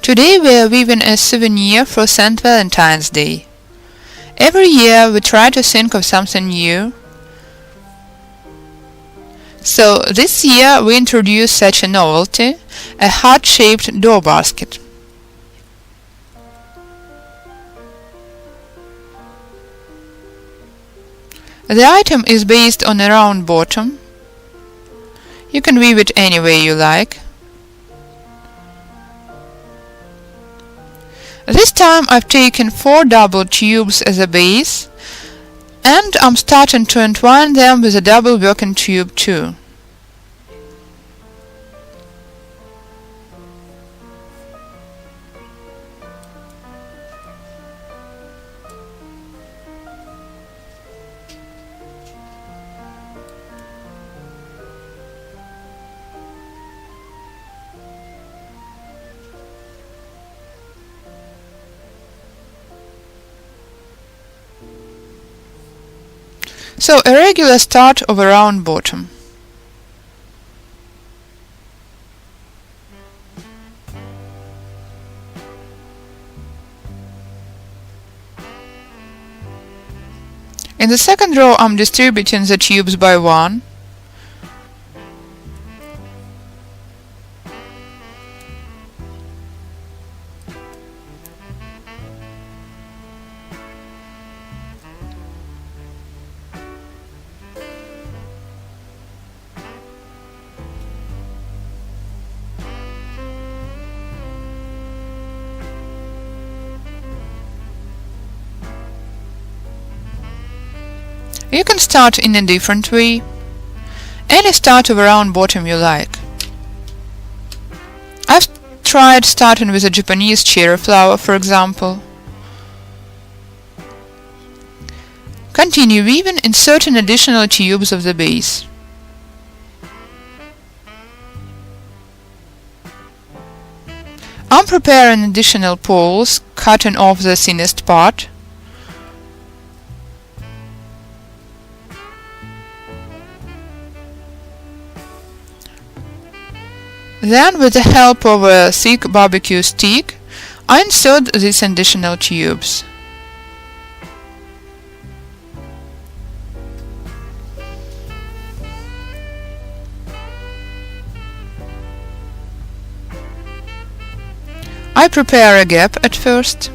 Today we are weaving a souvenir for St Valentine's Day. Every year we try to think of something new. So this year we introduce such a novelty, a heart-shaped door basket. The item is based on a round bottom. You can weave it any way you like. This time I've taken 4 double tubes as a base, and I'm starting to entwine them with a double working tube too. So a regular start of a round bottom. In the second row I'm distributing the tubes by one. You can start in a different way. Any start of a round bottom you like. I've tried starting with a Japanese cherry flower, for example. Continue weaving, inserting additional tubes of the base. I'm preparing additional poles, cutting off the thinnest part. Then, with the help of a thick barbecue stick, I insert these additional tubes. I prepare a gap at first.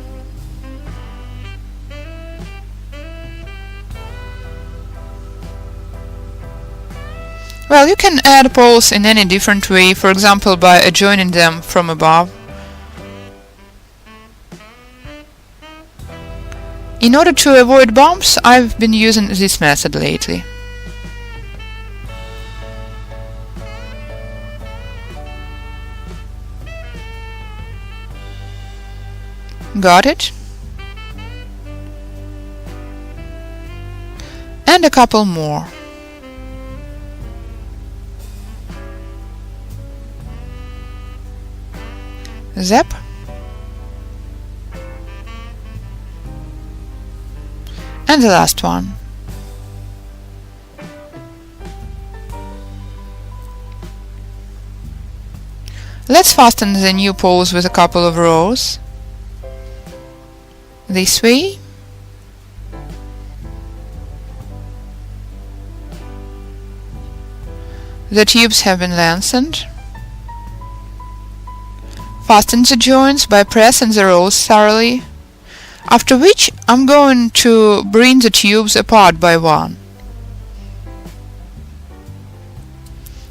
Well, you can add poles in any different way, for example by adjoining them from above. In order to avoid bumps, I've been using this method lately. Got it? And a couple more. Zap. And the last one. Let's fasten the new poles with a couple of rows. This way. The tubes have been lengthened. Fasten the joints by pressing the rows thoroughly, after which I'm going to bring the tubes apart by one.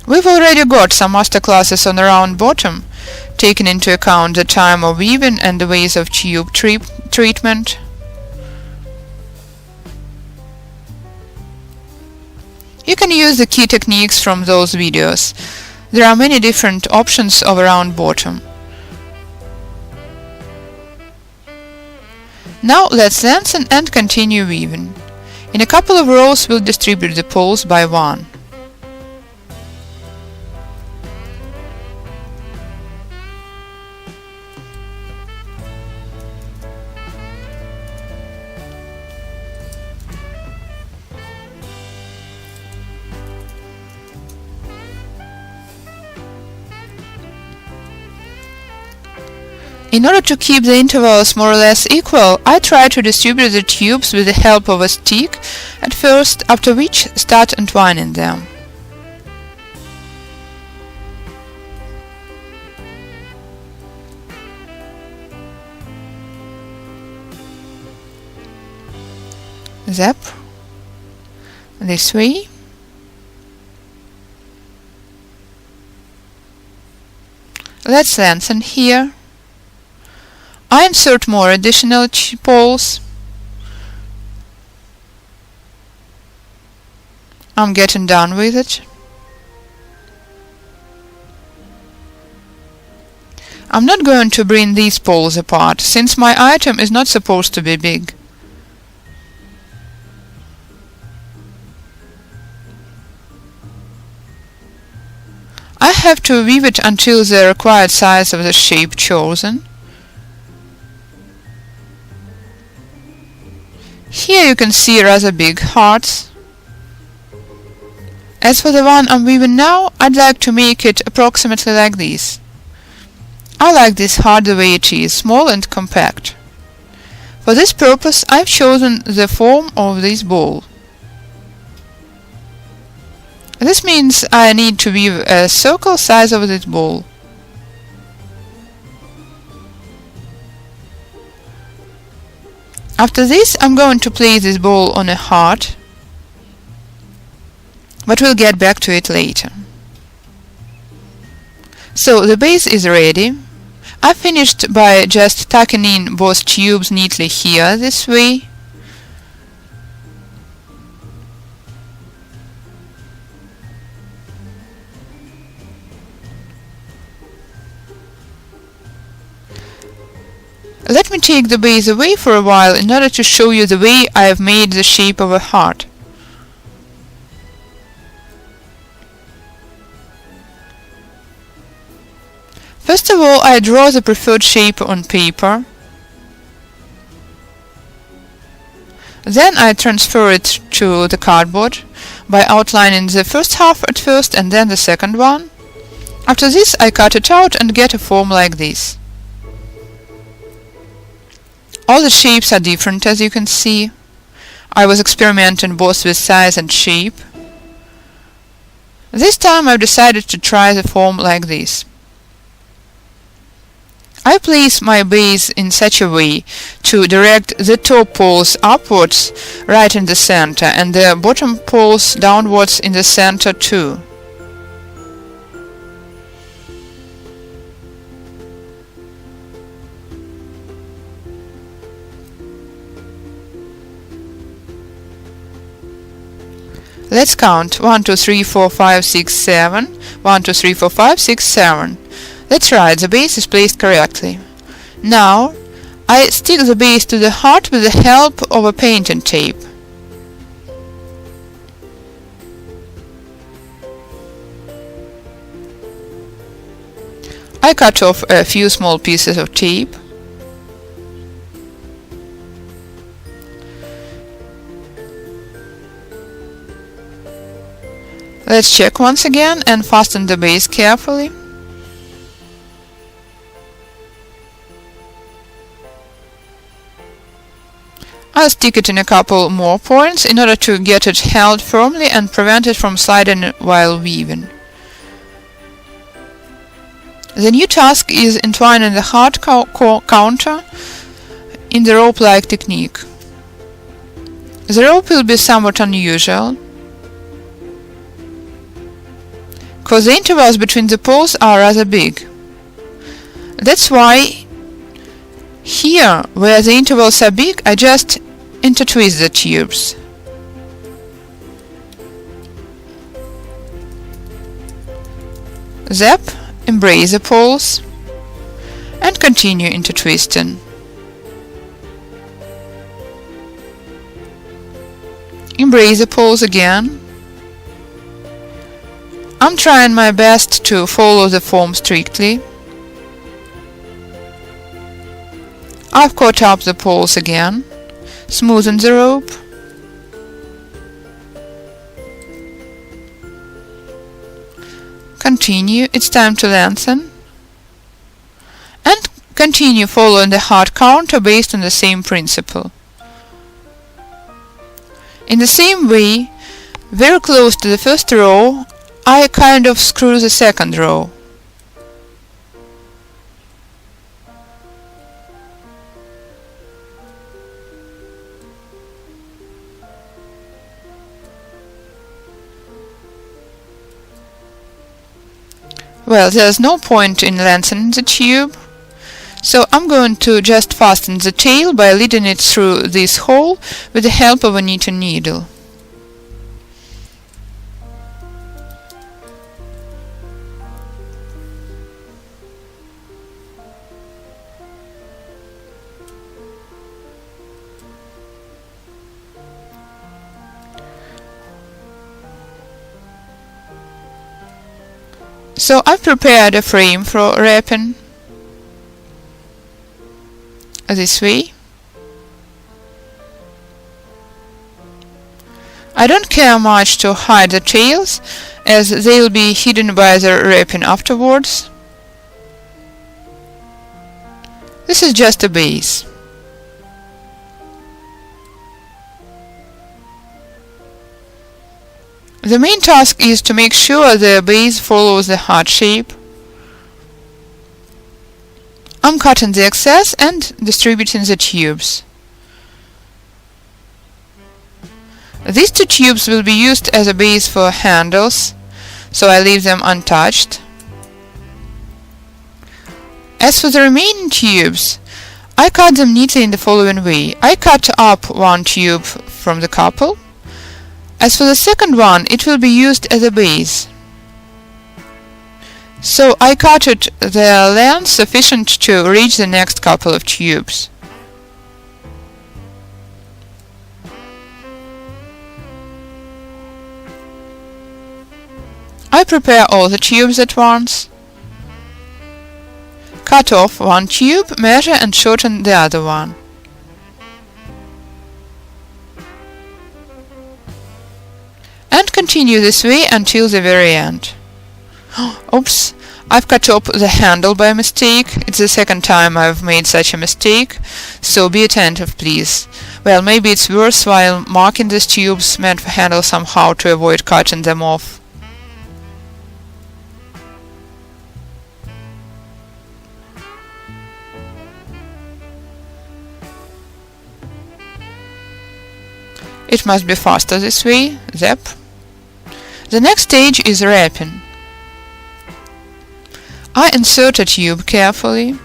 We've already got some masterclasses on the round bottom, taking into account the time of weaving and the ways of tube treatment. You can use the key techniques from those videos. There are many different options of a round bottom. Now let's lengthen and continue weaving. In a couple of rows we'll distribute the poles by one. In order to keep the intervals more or less equal, I try to distribute the tubes with the help of a stick at first, after which start entwining them. Zap this way. Let's lengthen here. I insert more additional poles. I'm getting done with it. I'm not going to bring these poles apart, since my item is not supposed to be big. I have to weave it until the required size of the shape chosen. Here you can see rather big hearts. As for the one I'm weaving now, I'd like to make it approximately like this. I like this heart the way it is, small and compact. For this purpose I've chosen the form of this ball. This means I need to weave a circle size of this ball. After this I'm going to place this ball on a heart, but we'll get back to it later. So the base is ready. I finished by just tucking in both tubes neatly here, this way. Let me take the base away for a while in order to show you the way I have made the shape of a heart. First of all, I draw the preferred shape on paper. Then I transfer it to the cardboard by outlining the first half at first and then the second one. After this I cut it out and get a form like this. All the shapes are different, as you can see. I was experimenting both with size and shape. This time I've decided to try the form like this. I place my base in such a way to direct the top poles upwards right in the center and the bottom poles downwards in the center too. Let's count 1, 2, 3, 4, 5, 6, 7. 1, 2, 3, 4, 5, 6, 7. That's right, the base is placed correctly. Now I stick the base to the heart with the help of a painting tape. I cut off a few small pieces of tape. Let's check once again and fasten the base carefully. I'll stick it in a couple more points in order to get it held firmly and prevent it from sliding while weaving. The new task is entwining the heart counter in the rope-like technique. The rope will be somewhat unusual, because the intervals between the poles are rather big. That's why here, where the intervals are big, I just intertwist the tubes. Zap, embrace the poles, and continue intertwisting. Embrace the poles again. I'm trying my best to follow the form strictly. I've caught up the poles again, smoothen the rope, continue, it's time to lengthen, and Continue following the heart counter based on the same principle. In the same way, very close to the first row, I kind of screw the second row. Well, there's no point in lengthening the tube, so I'm going to just fasten the tail by leading it through this hole with the help of a knitting needle. So I've prepared a frame for wrapping this way. I don't care much to hide the tails, as they'll be hidden by the wrapping afterwards. This is just a base. The main task is to make sure the base follows the heart shape. I'm cutting the excess and distributing the tubes. These two tubes will be used as a base for handles, so I leave them untouched. As for the remaining tubes, I cut them neatly in the following way. I cut up one tube from the couple. As for the second one, it will be used as a base. So I cut it the length sufficient to reach the next couple of tubes. I prepare all the tubes at once. Cut off one tube, measure and shorten the other one. And continue this way until the very end. Oops, I've cut up the handle by mistake. It's the second time I've made such a mistake, so be attentive, please. Well, maybe it's worthwhile marking these tubes meant for handle somehow to avoid cutting them off. It must be faster this way. Zap. The next stage is wrapping. I insert a tube carefully.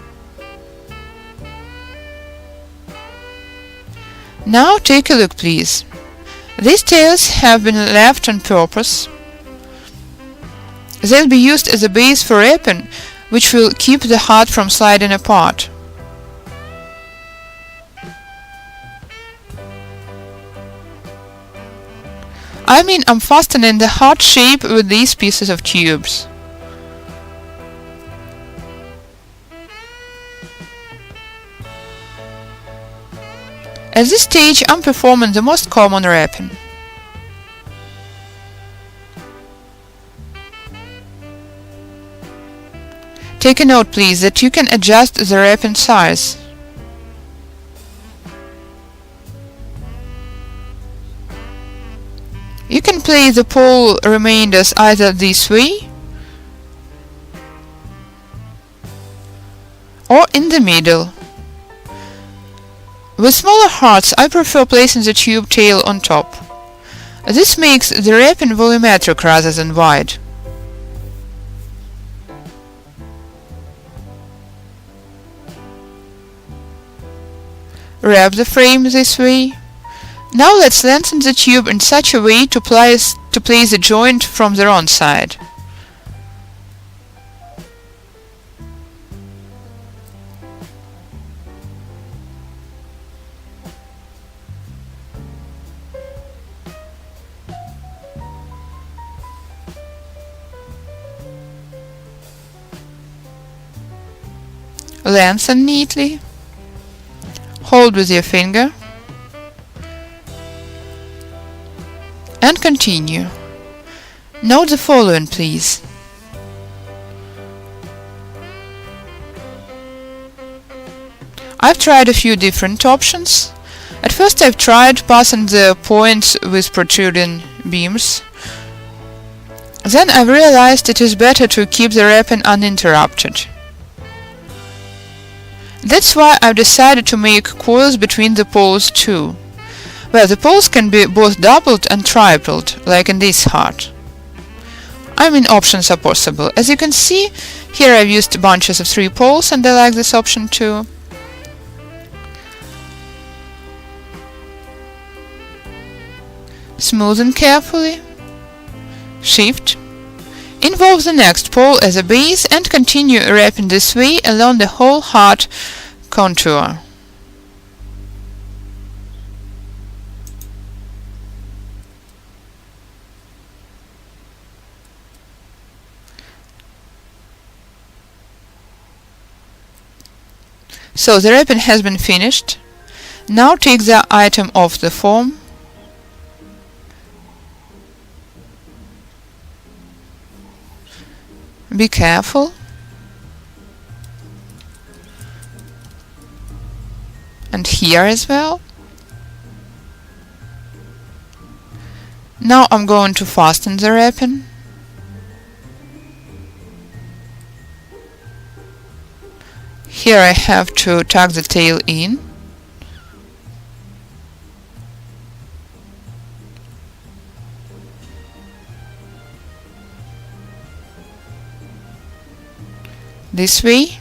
Now take a look, please. These tails have been left on purpose. They'll be used as a base for wrapping, which will keep the heart from sliding apart. I mean, I'm fastening the heart shape with these pieces of tubes. At this stage, I'm performing the most common wrapping. Take a note, please, that you can adjust the wrapping size. You can place the pole remainders either this way or in the middle. With smaller hearts, I prefer placing the tube tail on top. This makes the wrapping volumetric rather than wide. Wrap the frame this way. Now let's lengthen the tube in such a way to place the joint from the wrong side. Lengthen neatly. Hold with your finger. And continue. Note the following, please. I've tried a few different options. At first I've tried passing the points with protruding beams. Then I've realized it is better to keep the wrapping uninterrupted. That's why I've decided to make coils between the poles too. Well, the poles can be both doubled and tripled, like in this heart. I mean, options are possible. As you can see, here I've used bunches of 3 poles and I like this option too. Smoothen carefully. Shift. Involve the next pole as a base and continue wrapping this way along the whole heart contour. So the wrapping has been finished. Now take the item off the form. Be careful. And here as well. Now I'm going to fasten the wrapping. Here I have to tuck the tail in. This way.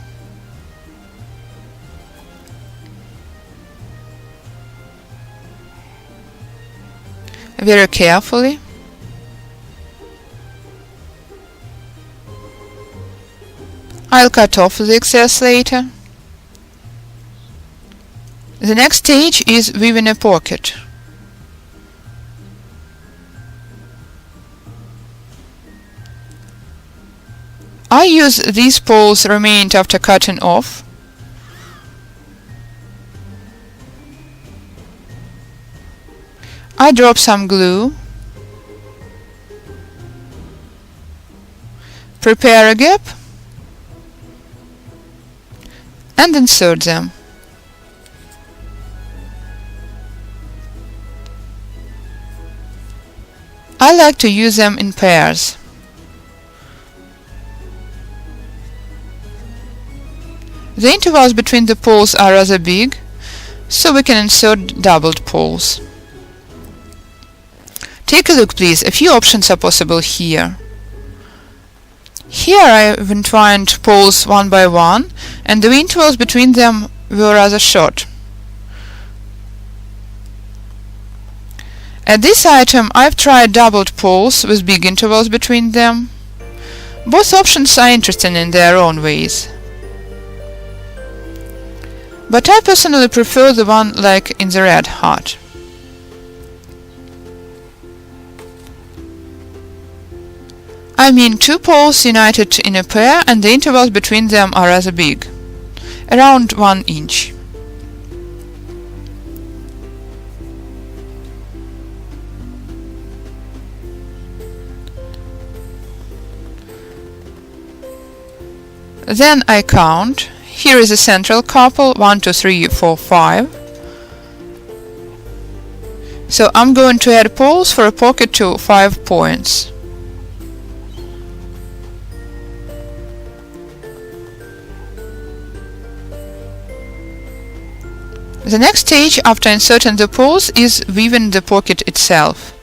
Very carefully. I'll cut off the excess later. The next stage is weaving a pocket. I use these poles remained after cutting off. I drop some glue. Prepare a gap and insert them. I like to use them in pairs. The intervals between the poles are rather big, so we can insert doubled poles. Take a look, please. A few options are possible here. Here I've entwined poles one by one, and the intervals between them were rather short. At this item I've tried doubled poles with big intervals between them. Both options are interesting in their own ways. But I personally prefer the one like in the red heart. I mean 2 poles united in a pair and the intervals between them are rather big, around 1 inch. Then I count. Here is a central couple, 1, 2, 3, 4, 5. So I'm going to add poles for a pocket to 5 points. The next stage after inserting the poles is weaving the pocket itself.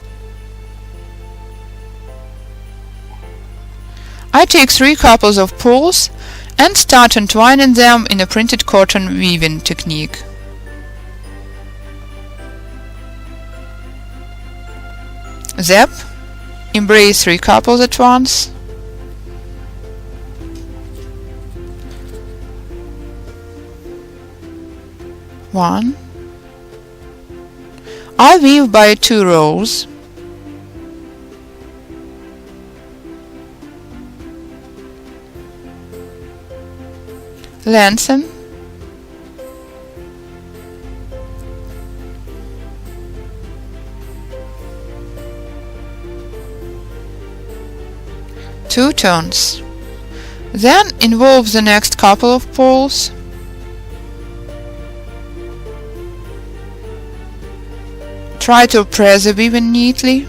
I take 3 couples of poles and start entwining them in a printed cotton weaving technique. Zap, embrace 3 couples at once. One. I weave by 2 rows. Lengthen. Two turns. Then involve the next couple of poles. Try to press the weaving neatly.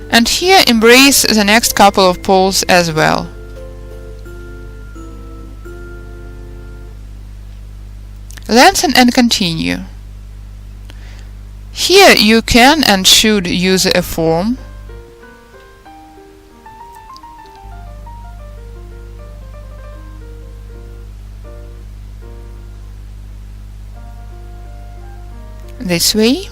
And here embrace the next couple of poles as well. Lengthen and continue. Here you can and should use a form. This way.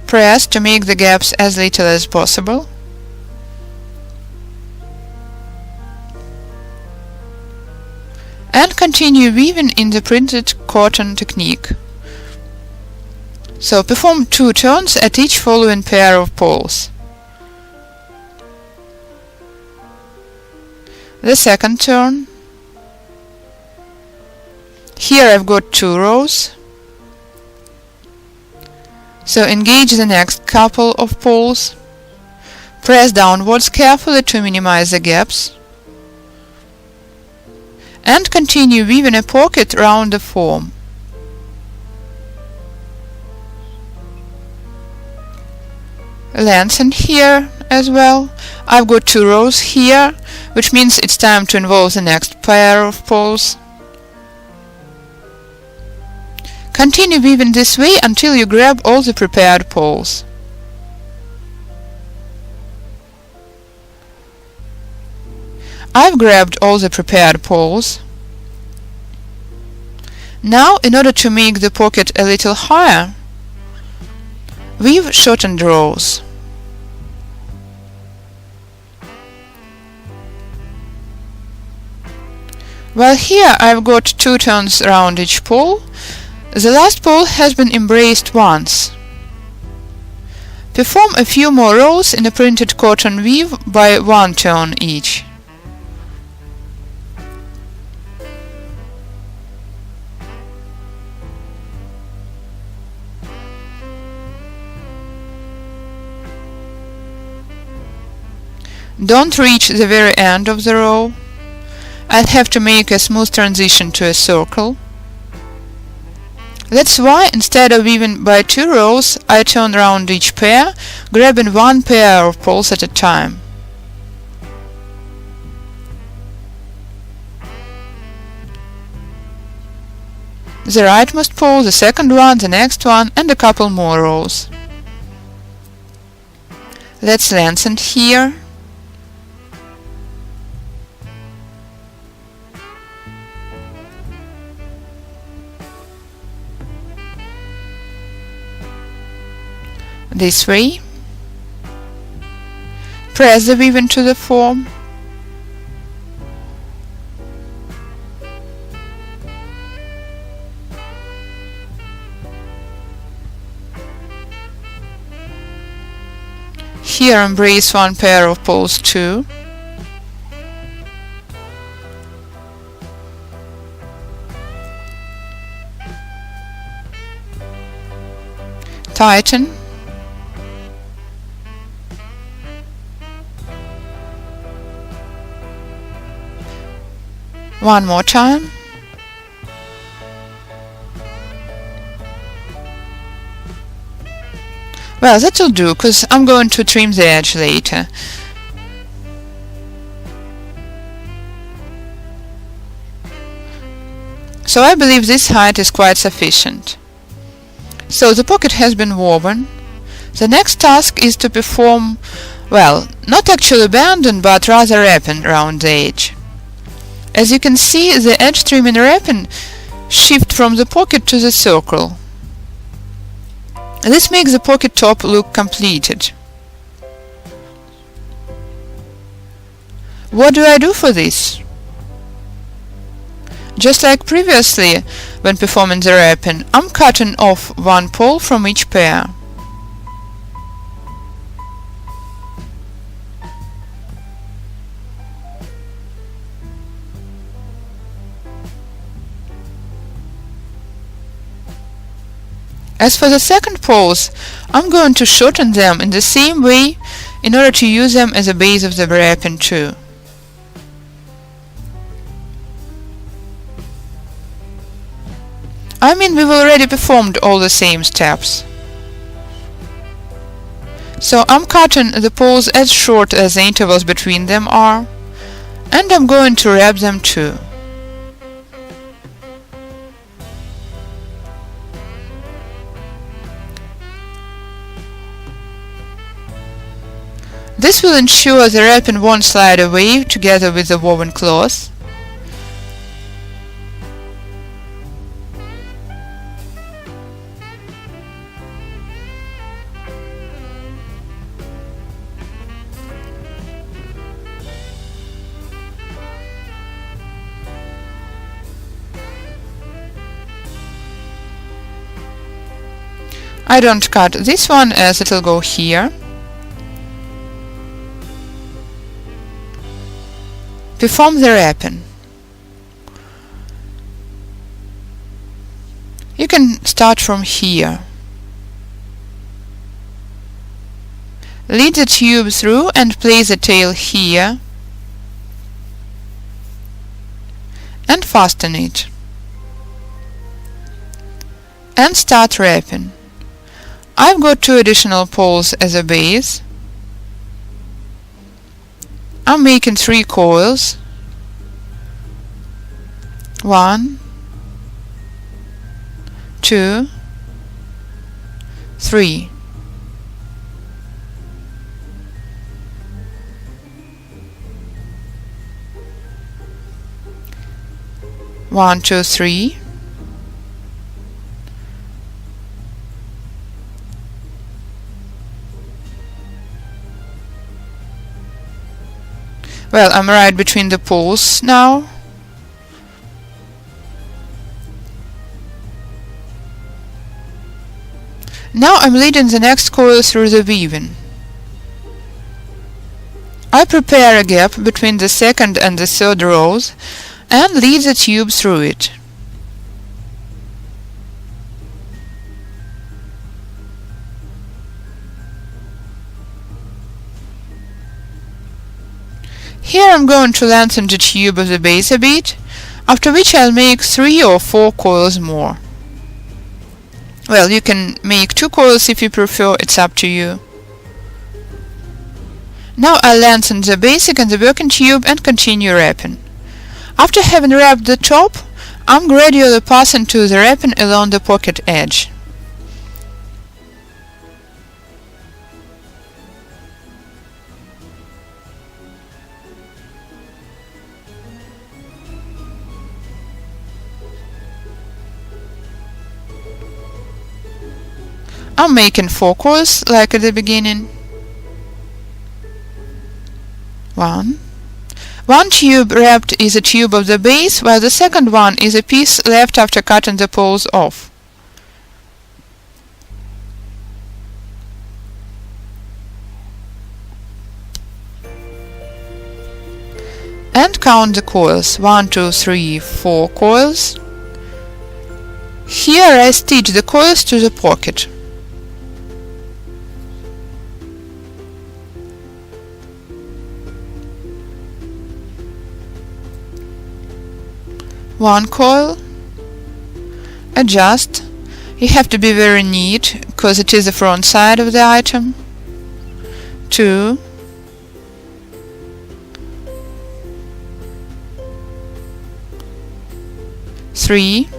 Press to make the gaps as little as possible. And continue weaving in the printed cotton technique. So perform 2 turns at each following pair of poles. The second turn. Here I've got 2 rows. So engage the next couple of poles. Press downwards carefully to minimize the gaps. And continue weaving a pocket round the form. Lengthen here as well. I've got 2 rows here, which means it's time to involve the next pair of poles. Continue weaving this way until you grab all the prepared poles. I've grabbed all the prepared poles. Now, in order to make the pocket a little higher, weave shortened rows. Well, here I've got 2 turns around each pole. The last pole has been embraced once. Perform a few more rows in a printed cotton weave by 1 turn each. Don't reach the very end of the row. I'll have to make a smooth transition to a circle. That's why, instead of weaving by 2 rows, I turn around each pair, grabbing 1 pair of poles at a time. The rightmost pole, the second one, the next one, and a couple more rows. Let's lengthen here. This way. Press the weave into the form. Here embrace 1 pair of poles too. Tighten. One more time. Well, that'll do, because I'm going to trim the edge later. So I believe this height is quite sufficient. So the pocket has been woven. The next task is to perform, well, not actually banding, but rather wrapping around the edge. As you can see, the edge trimming wrapping shifts from the pocket to the circle. This makes the pocket top look completed. What do I do for this? Just like previously, when performing the wrapping, I'm cutting off 1 pole from each pair. As for the second poles, I'm going to shorten them in the same way in order to use them as a base of the wrapping too. I mean, we've already performed all the same steps. So I'm cutting the poles as short as the intervals between them are, and I'm going to wrap them too. This will ensure the wrapping won't slide away together with the woven cloth. I don't cut this one as it'll go here. Perform the wrapping. You can start from here. Lead the tube through and place the tail here and fasten it. And start wrapping. I've got 2 additional poles as a base. I'm making 3 coils. 1, 2, 3. One, two, three. Well, I'm right between the poles now. Now I'm leading the next coil through the weaving. I prepare a gap between the second and the third rows and lead the tube through it. Here I'm going to lengthen the tube of the base a bit, after which I'll make 3 or 4 coils more. Well, you can make 2 coils if you prefer, it's up to you. Now I'll lengthen the basic and the working tube and continue wrapping. After having wrapped the top, I'm gradually passing to the wrapping along the pocket edge. I'm making 4 coils like at the beginning. 1. One tube wrapped is a tube of the base, while the second one is a piece left after cutting the poles off. And count the coils. 1, 2, 3, 4 coils. Here I stitch the coils to the pocket. One coil, adjust. You have to be very neat, because it is the front side of the item. 2, 3,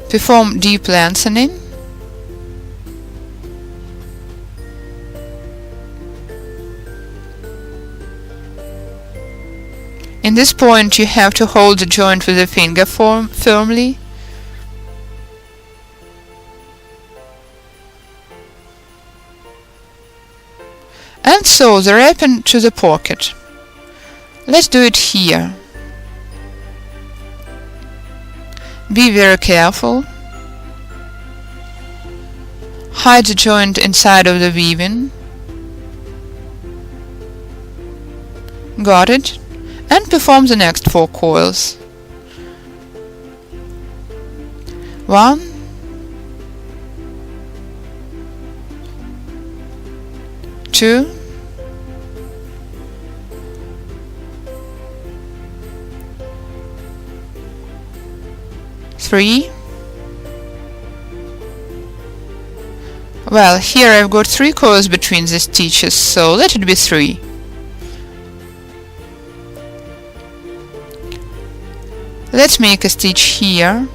perform deep lengthening. In this point you have to hold the joint with the finger firmly. And sew the wrapping to the pocket. Let's do it here. Be very careful. Hide the joint inside of the weaving. Got it? And perform the next 4 coils. 1, 2, 3, 3. Well, here I've got 3 coils between the stitches, so let it be 3. Let's make a stitch here.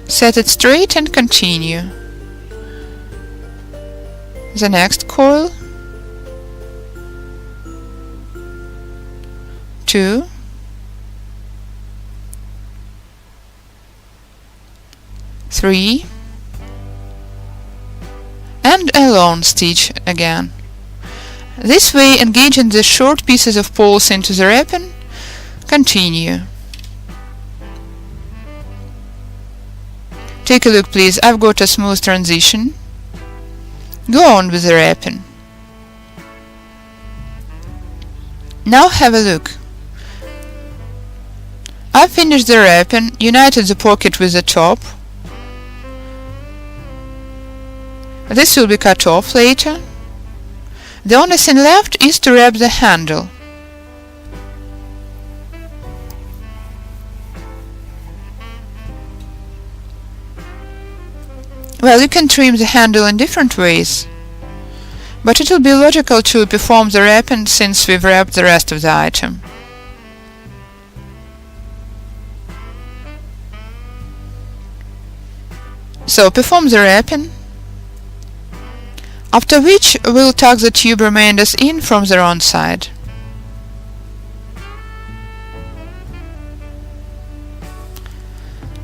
Set it straight and continue. The next coil, 2, 3, and a lone stitch again. This way, engaging the short pieces of poles into the wrapping, continue. Take a look, please. I've got a smooth transition. Go on with the wrapping. Now have a look. I've finished the wrapping, united the pocket with the top. This will be cut off later. The only thing left is to wrap the handle. Well, you can trim the handle in different ways, but it will be logical to perform the wrapping since we've wrapped the rest of the item. So perform the wrapping, after which we'll tuck the tube remainders in from the wrong side.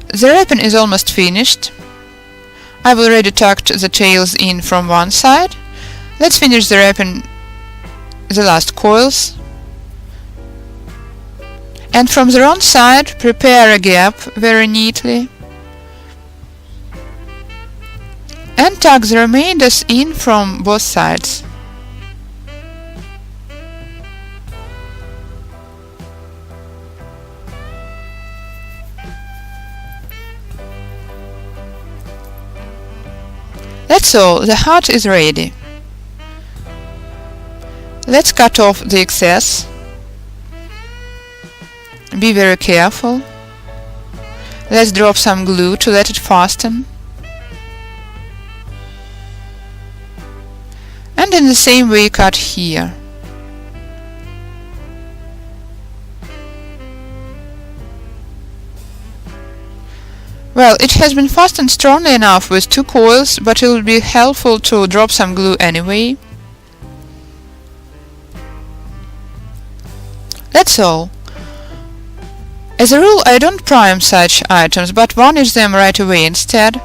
The wrapping is almost finished. I've already tucked the tails in from one side. Let's finish the wrapping the last coils. And from the wrong side, prepare a gap very neatly. And tuck the remainders in from both sides. That's all, the heart is ready. Let's cut off the excess. Be very careful. Let's drop some glue to let it fasten. And in the same way cut here. Well, it has been fastened strongly enough with 2 coils, but it will be helpful to drop some glue anyway. That's all. As a rule, I don't prime such items, but varnish them right away instead.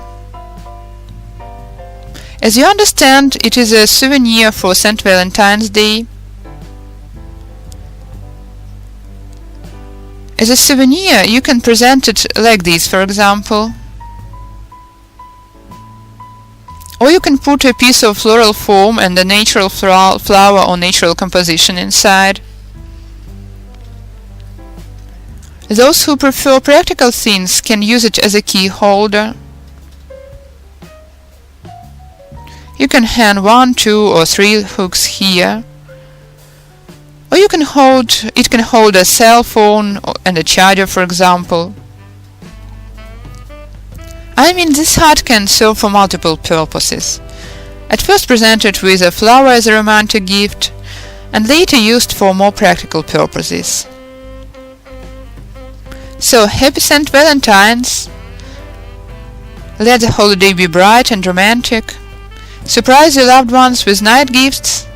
As you understand, it is a souvenir for St Valentine's Day. As a souvenir, you can present it like this, for example. Or you can put a piece of floral foam and a natural flower or natural composition inside. Those who prefer practical things can use it as a key holder. You can hang 1, 2, or 3 hooks here. Or it can hold a cell phone and a charger, for example. I mean, this heart can serve for multiple purposes. At first presented with a flower as a romantic gift, and later used for more practical purposes. So, happy St. Valentine's! Let the holiday be bright and romantic. Surprise your loved ones with nice gifts